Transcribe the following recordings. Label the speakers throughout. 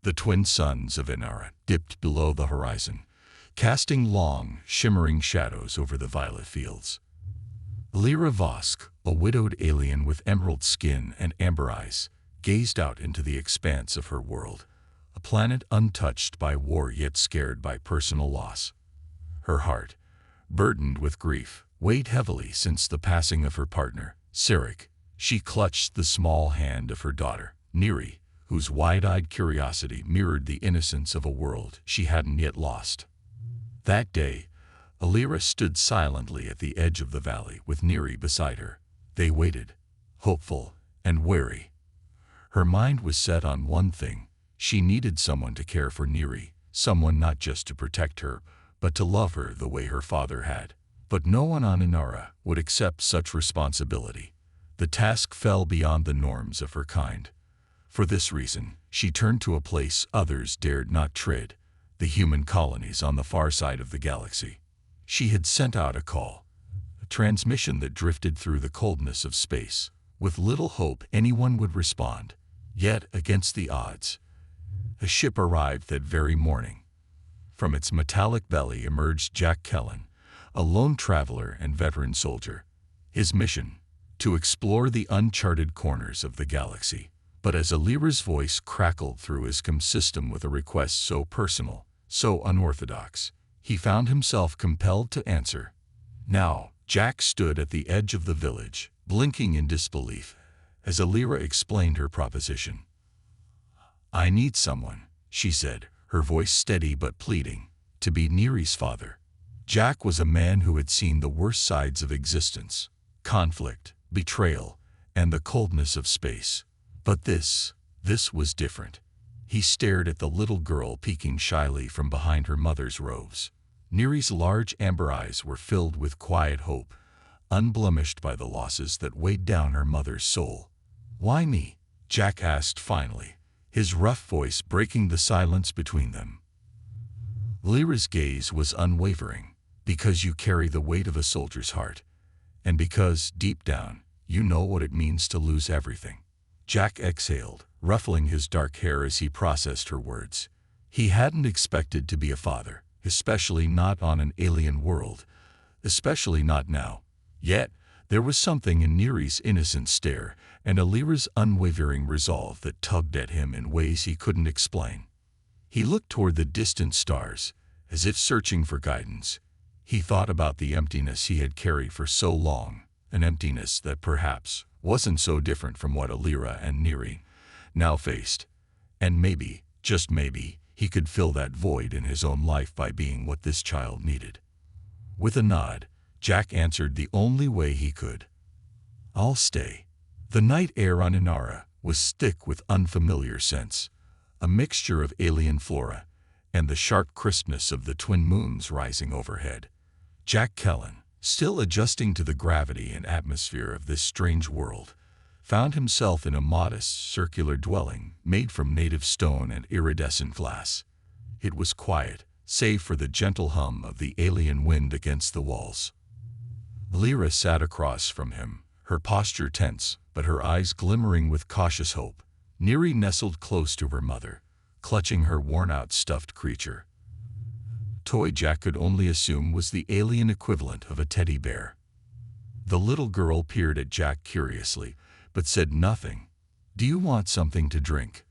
Speaker 1: The twin suns of Inara dipped below the horizon, casting long, shimmering shadows over the violet fields. Lyra Vosk, a widowed alien with emerald skin and amber eyes, gazed out into the expanse of her world, a planet untouched by war yet scared by personal loss. Her heart, burdened with grief, weighed heavily since the passing of her partner, Sirik. She clutched the small hand of her daughter, Neri, whose wide-eyed curiosity mirrored the innocence of a world she hadn't yet lost. That day, Lyra stood silently at the edge of the valley with Neri beside her. They waited, hopeful and wary. Her mind was set on one thing: she needed someone to care for Neri, someone not just to protect her, but to love her the way her father had. But no one on Inara would accept such responsibility. The task fell beyond the norms of her kind. For this reason, she turned to a place others dared not tread: the human colonies on the far side of the galaxy. She had sent out a call, a transmission that drifted through the coldness of space, with little hope anyone would respond. Yet, against the odds, a ship arrived that very morning. From its metallic belly emerged Jack Kellen, a lone traveler and veteran soldier. His mission: to explore the uncharted corners of the galaxy. But as Lyra's voice crackled through his system with a request so personal, so unorthodox, he found himself compelled to answer. Now, Jack stood at the edge of the village, blinking in disbelief, as Lyra explained her proposition. "I need someone," she said, her voice steady but pleading, "to be Neri's father." Jack was a man who had seen the worst sides of existence: conflict, betrayal, and the coldness of space. But this was different. He stared at the little girl peeking shyly from behind her mother's robes. Neri's large amber eyes were filled with quiet hope, unblemished by the losses that weighed down her mother's soul. "Why me?" Jack asked finally, his rough voice breaking the silence between them. Lyra's gaze was unwavering. "Because you carry the weight of a soldier's heart, and because, deep down, you know what it means to lose everything." Jack exhaled, ruffling his dark hair as he processed her words. He hadn't expected to be a father, especially not on an alien world, especially not now. Yet, there was something in Neri's innocent stare and Lyra's unwavering resolve that tugged at him in ways he couldn't explain. He looked toward the distant stars, as if searching for guidance. He thought about the emptiness he had carried for so long, an emptiness that perhaps wasn't so different from what Lyra and Neri now faced. And maybe, just maybe, he could fill that void in his own life by being what this child needed. With a nod, Jack answered the only way he could. "I'll stay." The night air on Inara was thick with unfamiliar scents, a mixture of alien flora and the sharp crispness of the twin moons rising overhead. Jack Kellen, still adjusting to the gravity and atmosphere of this strange world, found himself in a modest, circular dwelling made from native stone and iridescent glass. It was quiet, save for the gentle hum of the alien wind against the walls. Lyra sat across from him, her posture tense, but her eyes glimmering with cautious hope. Neri nestled close to her mother, clutching her worn-out stuffed creature. Toy Jack could only assume was the alien equivalent of a teddy bear. The little girl peered at Jack curiously, but said nothing. "Do you want something to drink?"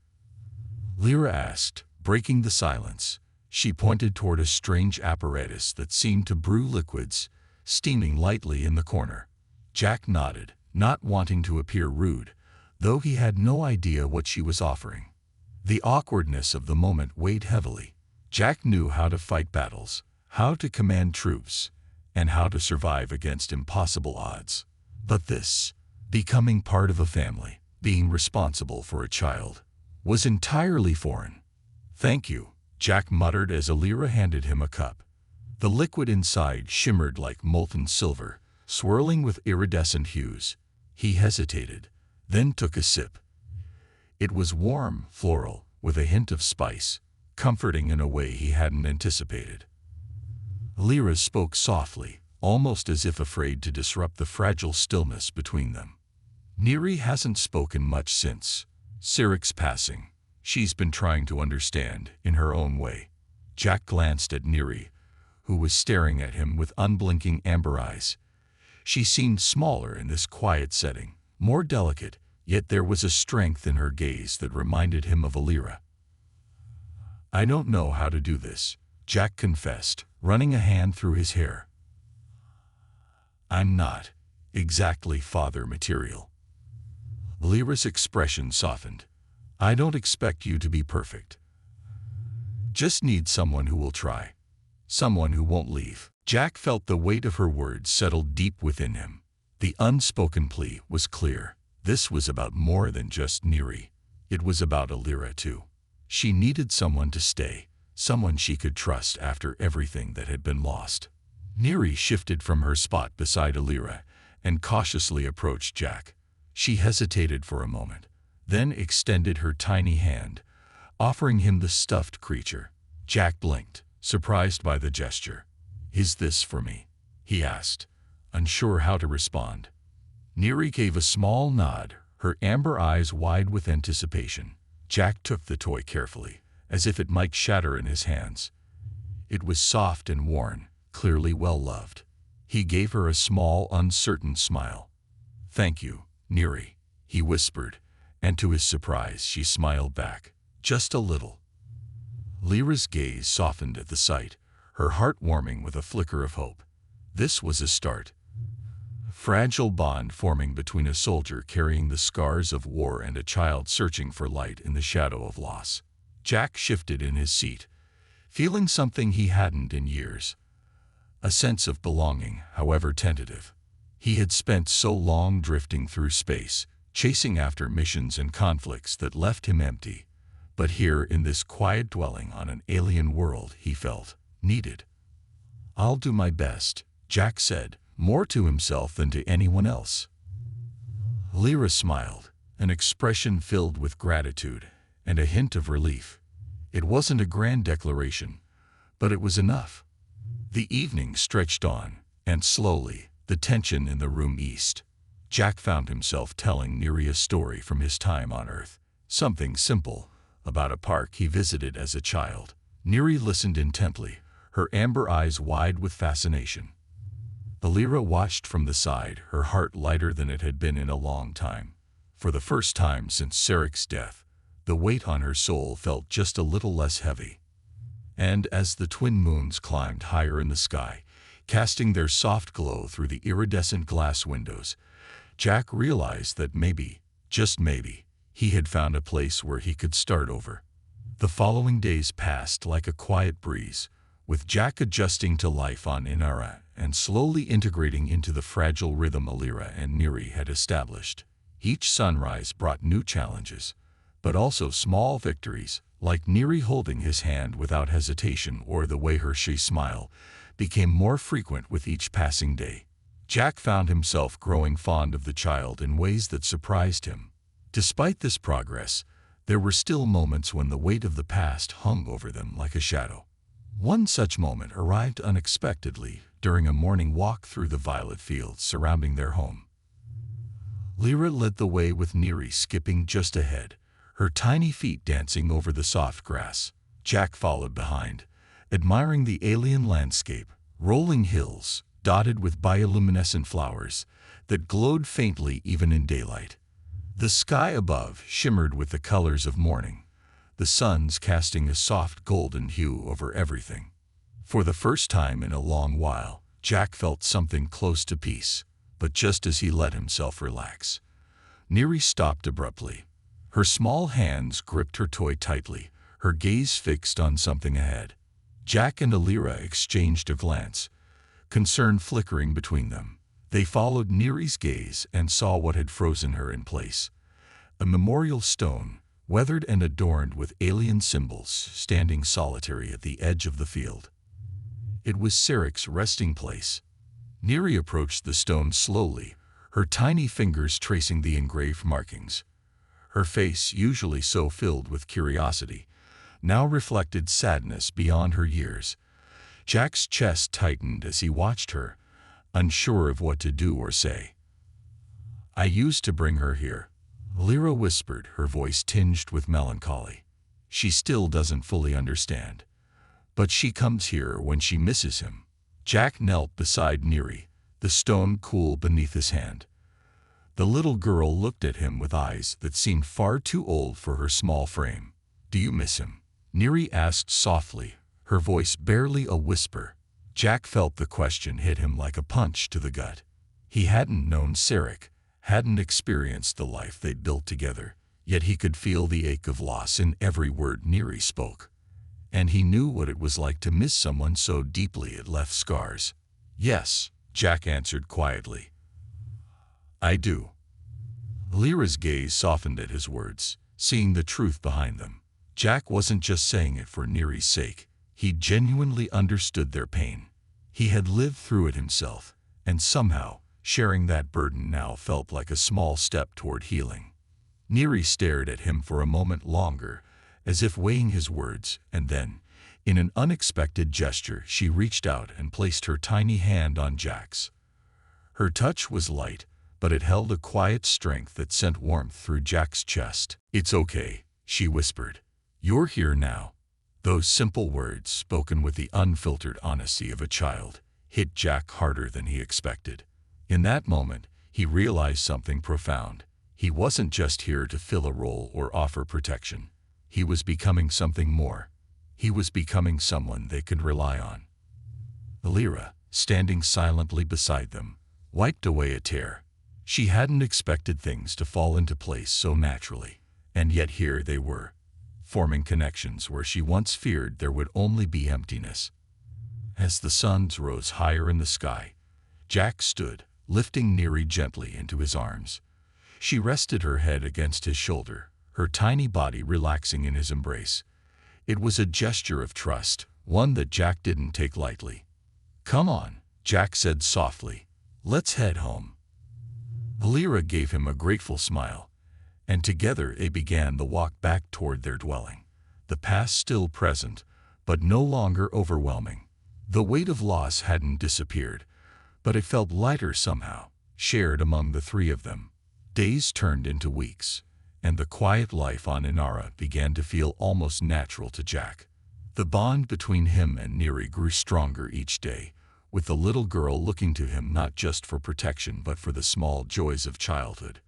Speaker 1: Lyra asked, breaking the silence. She pointed toward a strange apparatus that seemed to brew liquids, steaming lightly in the corner. Jack nodded, not wanting to appear rude, though he had no idea what she was offering. The awkwardness of the moment weighed heavily. Jack knew how to fight battles, how to command troops, and how to survive against impossible odds. But this, becoming part of a family, being responsible for a child, was entirely foreign. "Thank you," Jack muttered as Lyra handed him a cup. The liquid inside shimmered like molten silver, swirling with iridescent hues. He hesitated, then took a sip. It was warm, floral, with a hint of spice, comforting in a way he hadn't anticipated. Lyra spoke softly, almost as if afraid to disrupt the fragile stillness between them. "Neri hasn't spoken much since Sirik's passing. She's been trying to understand, in her own way. Jack glanced at Neri, who was staring at him with unblinking amber eyes. She seemed smaller in this quiet setting, more delicate, yet there was a strength in her gaze that reminded him of Alira. "I don't know how to do this," Jack confessed, running a hand through his hair. "I'm not exactly father material." Alira's expression softened. "I don't expect you to be perfect. Just need someone who will try. Someone who won't leave." Jack felt the weight of her words settle deep within him. The unspoken plea was clear. This was about more than just Neri. It was about Alira too. She needed someone to stay, someone she could trust after everything that had been lost. Neri shifted from her spot beside Alira and cautiously approached Jack. She hesitated for a moment, then extended her tiny hand, offering him the stuffed creature. Jack blinked, surprised by the gesture. "Is this for me?" he asked, unsure how to respond. Neri gave a small nod, her amber eyes wide with anticipation. Jack took the toy carefully, as if it might shatter in his hands. It was soft and worn, clearly well-loved. He gave her a small, uncertain smile. "Thank you, Neri," he whispered, and to his surprise she smiled back, just a little. Lyra's gaze softened at the sight, her heart warming with a flicker of hope. This was a start. A fragile bond forming between a soldier carrying the scars of war and a child searching for light in the shadow of loss. Jack shifted in his seat, feeling something he hadn't in years. A sense of belonging, however tentative. He had spent so long drifting through space, chasing after missions and conflicts that left him empty. But here in this quiet dwelling on an alien world he felt needed. "I'll do my best," Jack said, more to himself than to anyone else. Lyra smiled, an expression filled with gratitude and a hint of relief. It wasn't a grand declaration, but it was enough. The evening stretched on, and slowly, the tension in the room eased. Jack found himself telling Neri a story from his time on Earth, something simple, about a park he visited as a child. Neri listened intently, her amber eyes wide with fascination. Alira watched from the side, her heart lighter than it had been in a long time. For the first time since Sarek's death, the weight on her soul felt just a little less heavy. And as the twin moons climbed higher in the sky, casting their soft glow through the iridescent glass windows, Jack realized that maybe, just maybe, he had found a place where he could start over. The following days passed like a quiet breeze, with Jack adjusting to life on Inara and slowly integrating into the fragile rhythm Alira and Neri had established. Each sunrise brought new challenges, but also small victories, like Neri holding his hand without hesitation or the way she smiled, became more frequent with each passing day. Jack found himself growing fond of the child in ways that surprised him. Despite this progress, there were still moments when the weight of the past hung over them like a shadow. One such moment arrived unexpectedly during a morning walk through the violet fields surrounding their home. Lyra led the way with Neri skipping just ahead, her tiny feet dancing over the soft grass. Jack followed behind, admiring the alien landscape, rolling hills, dotted with bioluminescent flowers that glowed faintly even in daylight. The sky above shimmered with the colors of morning, the suns casting a soft golden hue over everything. For the first time in a long while, Jack felt something close to peace, but just as he let himself relax, Neri stopped abruptly. Her small hands gripped her toy tightly, her gaze fixed on something ahead. Jack and Alira exchanged a glance, concern flickering between them. They followed Neri's gaze and saw what had frozen her in place. A memorial stone, weathered and adorned with alien symbols, standing solitary at the edge of the field. It was Sarek's resting place. Neri approached the stone slowly, her tiny fingers tracing the engraved markings. Her face, usually so filled with curiosity, now reflected sadness beyond her years. Jack's chest tightened as he watched her, unsure of what to do or say. "I used to bring her here," Lyra whispered, her voice tinged with melancholy. She still doesn't fully understand. But she comes here when she misses him. Jack knelt beside Neri, the stone cool beneath his hand. The little girl looked at him with eyes that seemed far too old for her small frame. "Do you miss him?" Neri asked softly, her voice barely a whisper. Jack felt the question hit him like a punch to the gut. He hadn't known Sarek, hadn't experienced the life they'd built together, yet he could feel the ache of loss in every word Neri spoke. And he knew what it was like to miss someone so deeply it left scars. "Yes," Jack answered quietly. "I do." Lyra's gaze softened at his words, seeing the truth behind them. Jack wasn't just saying it for Neri's sake. He genuinely understood their pain. He had lived through it himself, and somehow, sharing that burden now felt like a small step toward healing. Neri stared at him for a moment longer, as if weighing his words, and then, in an unexpected gesture, she reached out and placed her tiny hand on Jack's. Her touch was light, but it held a quiet strength that sent warmth through Jack's chest. "It's okay," she whispered. "You're here now." Those simple words, spoken with the unfiltered honesty of a child, hit Jack harder than he expected. In that moment, he realized something profound. He wasn't just here to fill a role or offer protection. He was becoming something more. He was becoming someone they could rely on. Lyra, standing silently beside them, wiped away a tear. She hadn't expected things to fall into place so naturally, and yet here they were, forming connections where she once feared there would only be emptiness. As the suns rose higher in the sky, Jack stood, lifting Neri gently into his arms. She rested her head against his shoulder, her tiny body relaxing in his embrace. It was a gesture of trust, one that Jack didn't take lightly. "Come on," Jack said softly. "Let's head home." Lyra gave him a grateful smile, and together they began the walk back toward their dwelling, the past still present, but no longer overwhelming. The weight of loss hadn't disappeared, but it felt lighter somehow, shared among the three of them. Days turned into weeks, and the quiet life on Inara began to feel almost natural to Jack. The bond between him and Neri grew stronger each day, with the little girl looking to him not just for protection but for the small joys of childhood.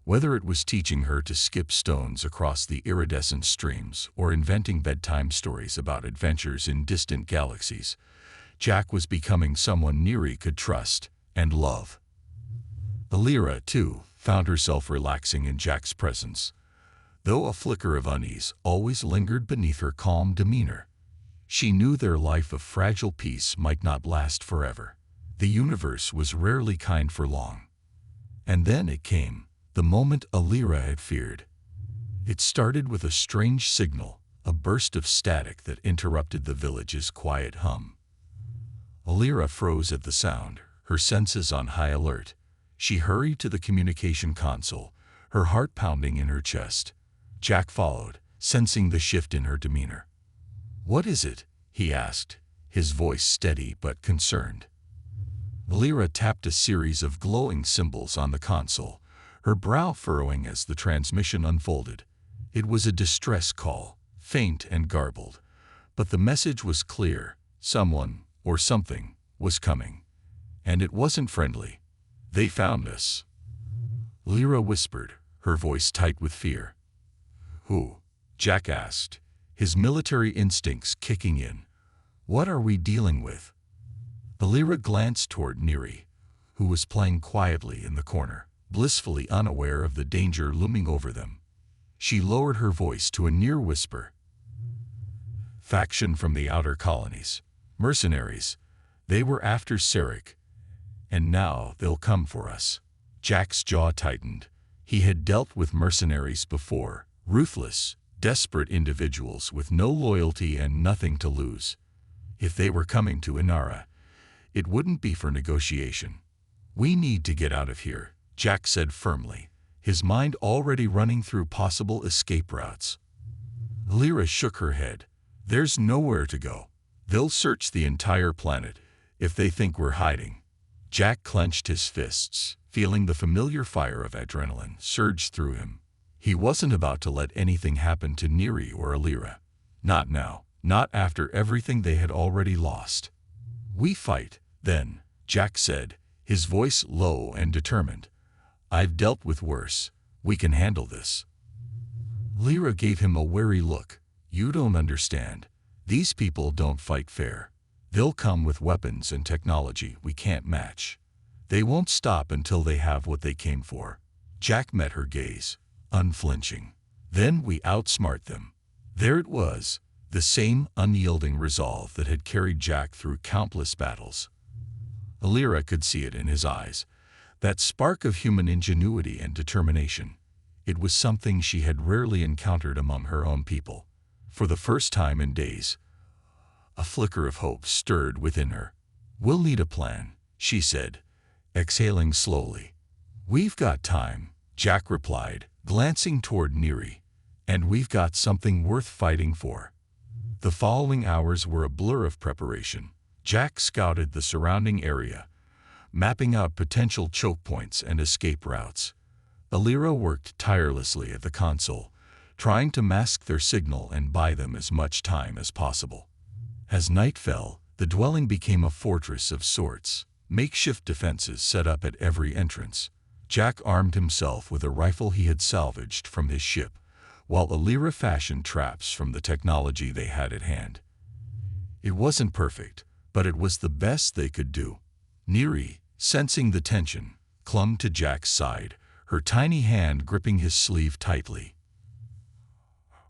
Speaker 1: Whether it was teaching her to skip stones across the iridescent streams or inventing bedtime stories about adventures in distant galaxies, Jack was becoming someone Neri could trust and love. Lyra, too, found herself relaxing in Jack's presence, though a flicker of unease always lingered beneath her calm demeanor. She knew their life of fragile peace might not last forever. The universe was rarely kind for long. And then it came, the moment Lyra had feared. It started with a strange signal, a burst of static that interrupted the village's quiet hum. Lyra froze at the sound, her senses on high alert. She hurried to the communication console, her heart pounding in her chest. Jack followed, sensing the shift in her demeanor. "What is it?" he asked, his voice steady but concerned. Lyra tapped a series of glowing symbols on the console, her brow furrowing as the transmission unfolded. It was a distress call, faint and garbled, but the message was clear. Someone, or something, was coming. And it wasn't friendly. "They found us," Lyra whispered, her voice tight with fear. "Who?" Jack asked, his military instincts kicking in. "What are we dealing with?" Lyra glanced toward Neri, who was playing quietly in the corner, blissfully unaware of the danger looming over them. She lowered her voice to a near whisper. "Faction from the outer colonies. Mercenaries. They were after Sarek, and now they'll come for us." Jack's jaw tightened. He had dealt with mercenaries before, ruthless, desperate individuals with no loyalty and nothing to lose. If they were coming to Inara, it wouldn't be for negotiation. "We need to get out of here," Jack said firmly, his mind already running through possible escape routes. Lyra shook her head. "There's nowhere to go. They'll search the entire planet if they think we're hiding." Jack clenched his fists, feeling the familiar fire of adrenaline surge through him. He wasn't about to let anything happen to Neri or Alira. Not now, not after everything they had already lost. "We fight, then," Jack said, his voice low and determined. "I've dealt with worse. We can handle this." Lyra gave him a wary look. "You don't understand. These people don't fight fair. They'll come with weapons and technology we can't match. They won't stop until they have what they came for." Jack met her gaze, unflinching. "Then we outsmart them." There it was, the same unyielding resolve that had carried Jack through countless battles. Alira could see it in his eyes, that spark of human ingenuity and determination. It was something she had rarely encountered among her own people. For the first time in days, a flicker of hope stirred within her. "We'll need a plan," she said, exhaling slowly. "We've got time," Jack replied, glancing toward Neri. "And we've got something worth fighting for." The following hours were a blur of preparation. Jack scouted the surrounding area, mapping out potential choke points and escape routes. Alira worked tirelessly at the console, trying to mask their signal and buy them as much time as possible. As night fell, the dwelling became a fortress of sorts, makeshift defenses set up at every entrance. Jack armed himself with a rifle he had salvaged from his ship, while Alira fashioned traps from the technology they had at hand. It wasn't perfect, but it was the best they could do. Neri, sensing the tension, clung to Jack's side, her tiny hand gripping his sleeve tightly.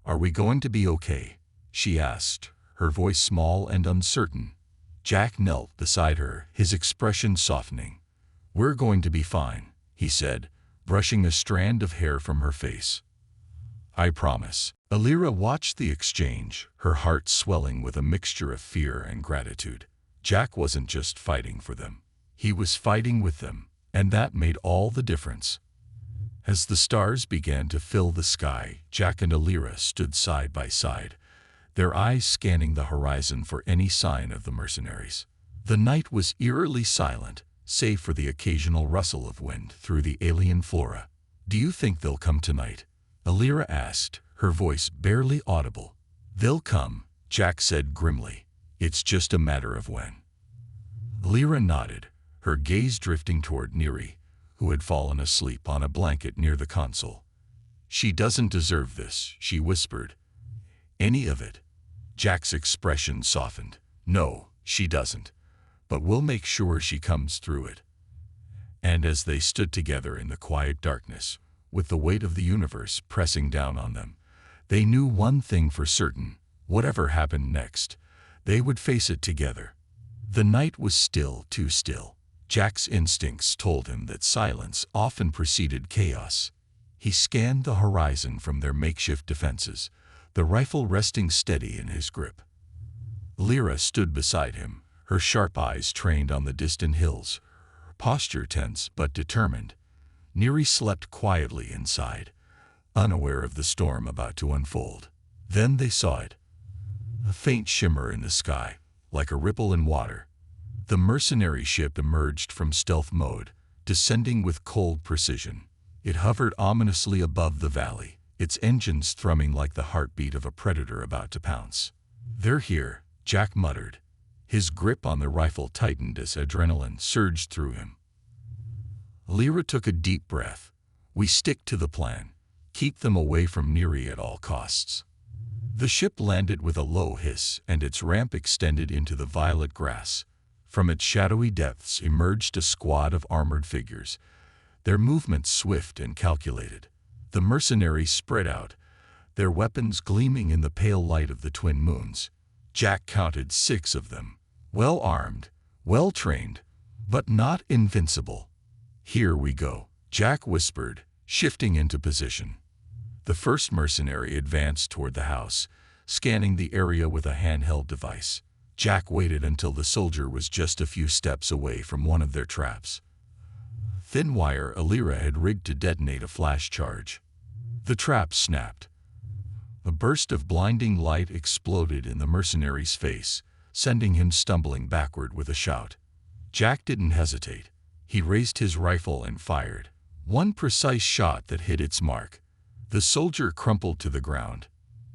Speaker 1: "Are we going to be okay?" she asked, her voice small and uncertain. Jack knelt beside her, his expression softening. "We're going to be fine," he said, brushing a strand of hair from her face. "I promise." Alira watched the exchange, her heart swelling with a mixture of fear and gratitude. Jack wasn't just fighting for them. He was fighting with them, and that made all the difference. As the stars began to fill the sky, Jack and Alira stood side by side, their eyes scanning the horizon for any sign of the mercenaries. The night was eerily silent, save for the occasional rustle of wind through the alien flora. "Do you think they'll come tonight?" Alira asked, her voice barely audible. "They'll come," Jack said grimly. "It's just a matter of when." Alira nodded, her gaze drifting toward Neri, who had fallen asleep on a blanket near the console. "She doesn't deserve this," she whispered. "Any of it?" Jack's expression softened. "No, she doesn't. But we'll make sure she comes through it." And as they stood together in the quiet darkness, with the weight of the universe pressing down on them, they knew one thing for certain: whatever happened next, they would face it together. The night was still, too still. Jack's instincts told him that silence often preceded chaos. He scanned the horizon from their makeshift defenses, the rifle resting steady in his grip. Lyra stood beside him, her sharp eyes trained on the distant hills, her posture tense but determined. Neri slept quietly inside, unaware of the storm about to unfold. Then they saw it. A faint shimmer in the sky, like a ripple in water. The mercenary ship emerged from stealth mode, descending with cold precision. It hovered ominously above the valley, its engines thrumming like the heartbeat of a predator about to pounce. "They're here," Jack muttered. His grip on the rifle tightened as adrenaline surged through him. Lyra took a deep breath. "We stick to the plan. Keep them away from Neri at all costs." The ship landed with a low hiss, and its ramp extended into the violet grass. From its shadowy depths emerged a squad of armored figures, their movements swift and calculated. The mercenaries spread out, their weapons gleaming in the pale light of the twin moons. Jack counted 6 of them, well armed, well trained, but not invincible. "Here we go," Jack whispered, shifting into position. The first mercenary advanced toward the house, scanning the area with a handheld device. Jack waited until the soldier was just a few steps away from one of their traps. Thin wire Alira had rigged to detonate a flash charge. The trap snapped. A burst of blinding light exploded in the mercenary's face, sending him stumbling backward with a shout. Jack didn't hesitate. He raised his rifle and fired. One precise shot that hit its mark. The soldier crumpled to the ground.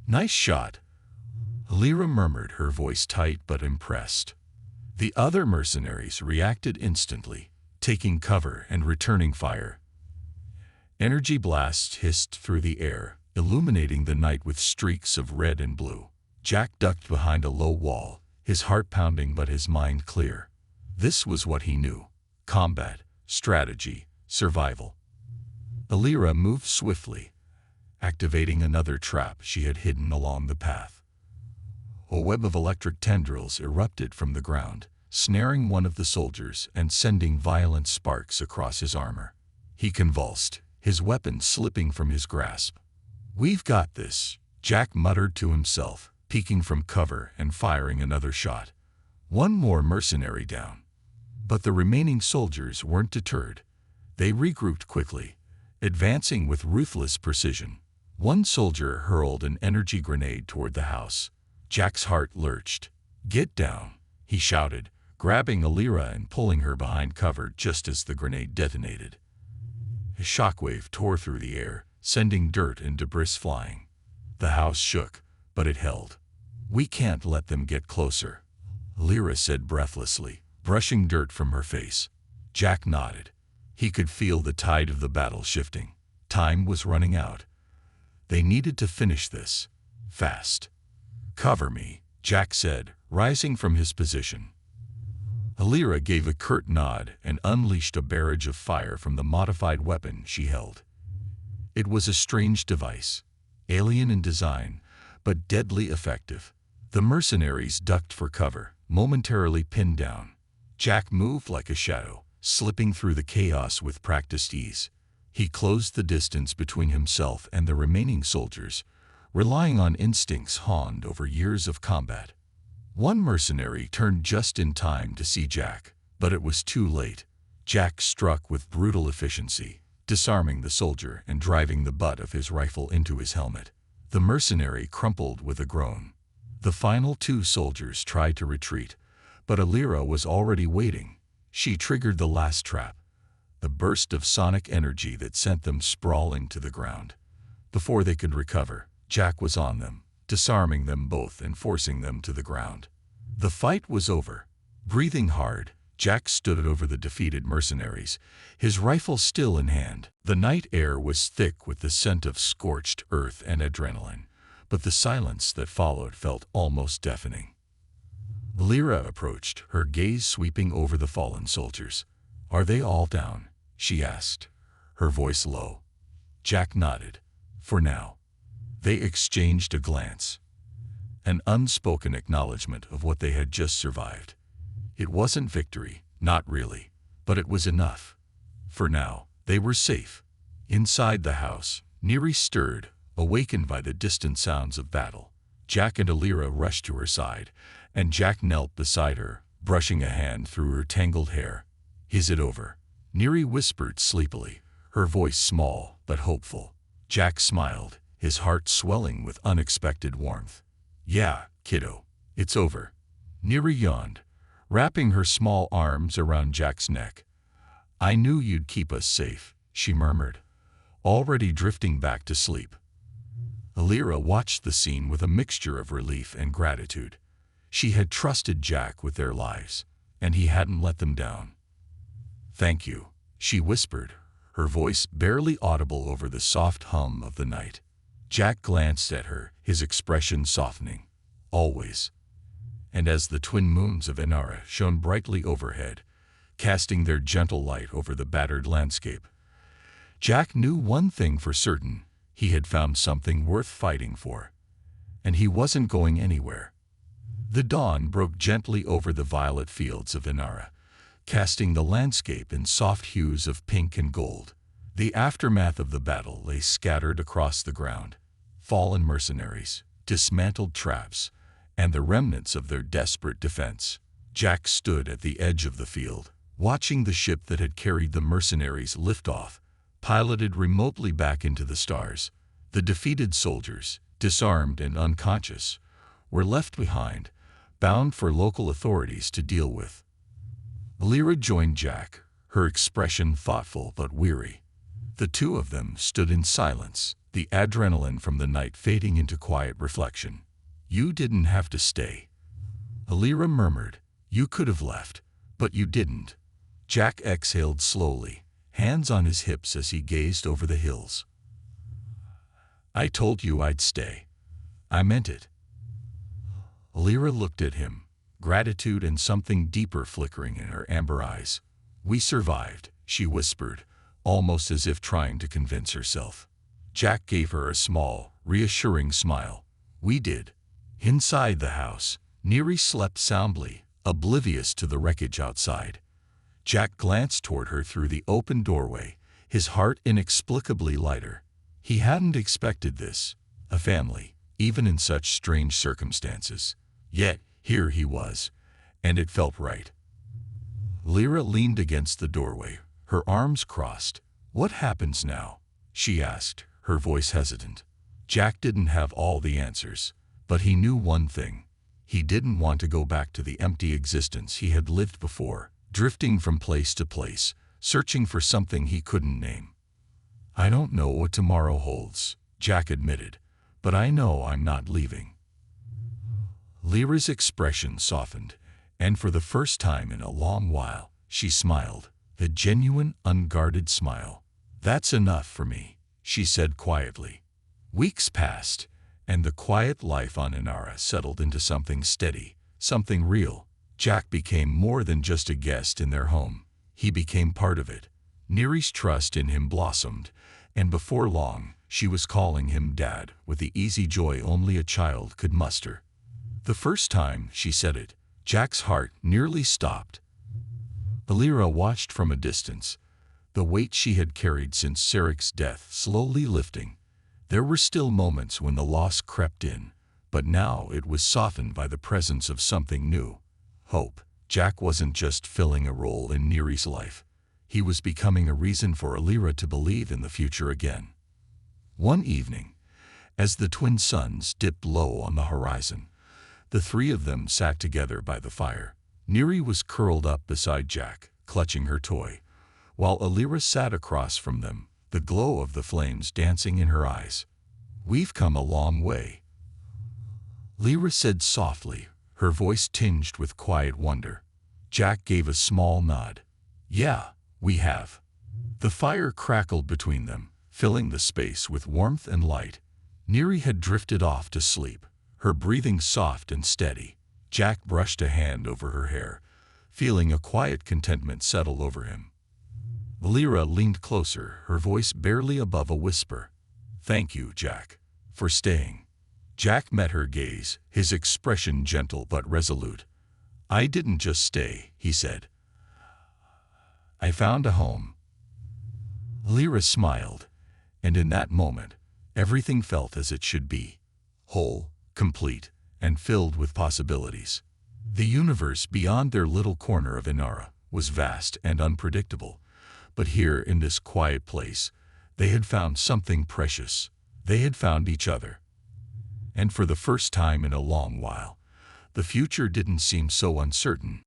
Speaker 1: "Nice shot," Lyra murmured, her voice tight but impressed. The other mercenaries reacted instantly, taking cover and returning fire. Energy blasts hissed through the air, illuminating the night with streaks of red and blue. Jack ducked behind a low wall, his heart pounding but his mind clear. This was what he knew: combat, strategy, survival. Lyra moved swiftly, activating another trap she had hidden along the path. A web of electric tendrils erupted from the ground, snaring one of the soldiers and sending violent sparks across his armor. He convulsed, his weapon slipping from his grasp. "We've got this," Jack muttered to himself, peeking from cover and firing another shot. One more mercenary down. But the remaining soldiers weren't deterred. They regrouped quickly, advancing with ruthless precision. One soldier hurled an energy grenade toward the house. Jack's heart lurched. "Get down," he shouted, grabbing Lyra and pulling her behind cover just as the grenade detonated. A shockwave tore through the air, sending dirt and debris flying. The house shook, but it held. "We can't let them get closer," Lyra said breathlessly, brushing dirt from her face. Jack nodded. He could feel the tide of the battle shifting. Time was running out. They needed to finish this. Fast. "Cover me," Jack said, rising from his position. Lyra gave a curt nod and unleashed a barrage of fire from the modified weapon she held. It was a strange device, alien in design, but deadly effective. The mercenaries ducked for cover, momentarily pinned down. Jack moved like a shadow, slipping through the chaos with practiced ease. He closed the distance between himself and the remaining soldiers, relying on instincts honed over years of combat. One mercenary turned just in time to see Jack, but it was too late. Jack struck with brutal efficiency, disarming the soldier and driving the butt of his rifle into his helmet. The mercenary crumpled with a groan. The final two soldiers tried to retreat, but Lyra was already waiting. She triggered the last trap, a burst of sonic energy that sent them sprawling to the ground. Before they could recover, Jack was on them, disarming them both and forcing them to the ground. The fight was over. Breathing hard, Jack stood over the defeated mercenaries, his rifle still in hand. The night air was thick with the scent of scorched earth and adrenaline, but the silence that followed felt almost deafening. Lyra approached, her gaze sweeping over the fallen soldiers. "Are they all down?" she asked, her voice low. Jack nodded. "For now." They exchanged a glance, an unspoken acknowledgement of what they had just survived. It wasn't victory, not really, but it was enough. For now, they were safe. Inside the house, Neri stirred, awakened by the distant sounds of battle. Jack and Lyra rushed to her side, and Jack knelt beside her, brushing a hand through her tangled hair. "Is it over?" Neri whispered sleepily, her voice small but hopeful. Jack smiled, his heart swelling with unexpected warmth. "Yeah, kiddo, it's over." Neri yawned, wrapping her small arms around Jack's neck. "I knew you'd keep us safe," she murmured, already drifting back to sleep. Lyra watched the scene with a mixture of relief and gratitude. She had trusted Jack with their lives, and he hadn't let them down. "Thank you," she whispered, her voice barely audible over the soft hum of the night. Jack glanced at her, his expression softening. "Always." And as the twin moons of Inara shone brightly overhead, casting their gentle light over the battered landscape, Jack knew one thing for certain: he had found something worth fighting for. And he wasn't going anywhere. The dawn broke gently over the violet fields of Inara, casting the landscape in soft hues of pink and gold. The aftermath of the battle lay scattered across the ground: fallen mercenaries, dismantled traps, and the remnants of their desperate defense. Jack stood at the edge of the field, watching the ship that had carried the mercenaries lift off, piloted remotely back into the stars. The defeated soldiers, disarmed and unconscious, were left behind, bound for local authorities to deal with. Lyra joined Jack, her expression thoughtful but weary. The two of them stood in silence, the adrenaline from the night fading into quiet reflection. You didn't have to stay. Alira murmured. You could have left, but you didn't. Jack exhaled slowly, hands on his hips as he gazed over the hills. I told you I'd stay. I meant it. Alira looked at him, gratitude and something deeper flickering in her amber eyes. We survived, she whispered, almost as if trying to convince herself. Jack gave her a small, reassuring smile. We did. Inside the house, Neri slept soundly, oblivious to the wreckage outside. Jack glanced toward her through the open doorway, his heart inexplicably lighter. He hadn't expected this, a family, even in such strange circumstances. Yet, here he was, and it felt right. Lyra leaned against the doorway, her arms crossed. What happens now? She asked, her voice hesitant. Jack didn't have all the answers, but he knew one thing. He didn't want to go back to the empty existence he had lived before, drifting from place to place, searching for something he couldn't name. I don't know what tomorrow holds, Jack admitted, but I know I'm not leaving. Lyra's expression softened, and for the first time in a long while, she smiled, a genuine, unguarded smile. That's enough for me, she said quietly. Weeks passed, and the quiet life on Inara settled into something steady, something real. Jack became more than just a guest in their home. He became part of it. Neri's trust in him blossomed, and before long, she was calling him Dad with the easy joy only a child could muster. The first time she said it, Jack's heart nearly stopped. Alira watched from a distance, the weight she had carried since Sarek's death slowly lifting. There were still moments when the loss crept in, but now it was softened by the presence of something new. Hope. Jack wasn't just filling a role in Neri's life. He was becoming a reason for Alira to believe in the future again. One evening, as the twin suns dipped low on the horizon, the three of them sat together by the fire. Neri was curled up beside Jack, clutching her toy, while Alira sat across from them, the glow of the flames dancing in her eyes. We've come a long way, Lyra said softly, her voice tinged with quiet wonder. Jack gave a small nod. Yeah, we have. The fire crackled between them, filling the space with warmth and light. Neri had drifted off to sleep, her breathing soft and steady. Jack brushed a hand over her hair, feeling a quiet contentment settle over him. Lyra leaned closer, her voice barely above a whisper. Thank you, Jack, for staying. Jack met her gaze, his expression gentle but resolute. I didn't just stay, he said. I found a home. Lyra smiled, and in that moment, everything felt as it should be. Whole, complete, and filled with possibilities. The universe beyond their little corner of Inara was vast and unpredictable, but here in this quiet place, they had found something precious. They had found each other. And for the first time in a long while, the future didn't seem so uncertain.